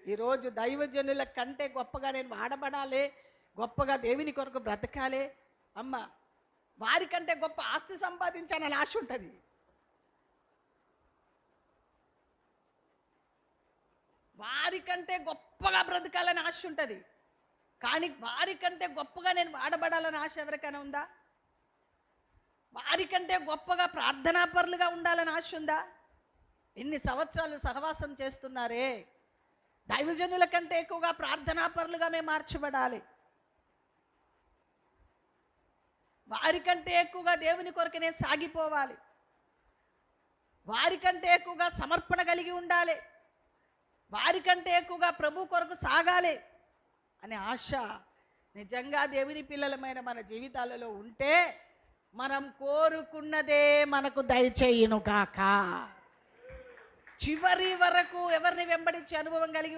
ఈరోజు దైవజనుల కంటే గొప్పగా నేను వాడబడాలి, గొప్పగా దేవుని కొరకు బ్రతకాలి. అమ్మ, వారికంటే గొప్ప ఆస్తి సంపాదించాలని ఆశ ఉంటుంది. వారికంటే గొప్పగా బ్రతకాలని ఆశ ఉంటుంది. కానీ వారికంటే గొప్పగా నేను వాడబడాలని ఆశ ఎవరికైనా ఉందా? వారికంటే గొప్పగా ప్రార్థనాపరులుగా ఉండాలని ఆశ ఉందా? ఎన్ని సంవత్సరాలు సహవాసం చేస్తున్నారే, దైవజనుల కంటే ఎక్కువగా ప్రార్థనాపరులుగా మేము మార్చబడాలి. వారికంటే ఎక్కువగా దేవుని కొరకు నేను సాగిపోవాలి. వారికంటే ఎక్కువగా సమర్పణ కలిగి ఉండాలి. వారికంటే ఎక్కువగా ప్రభు కొరకు సాగాలి అనే ఆశ నిజంగా దేవుని పిల్లలమైన మన జీవితాలలో ఉంటే మనం కోరుకున్నదే మనకు దయచేయును కాక. చివరి వరకు ఎవరిని వెంబడించే అనుభవం కలిగి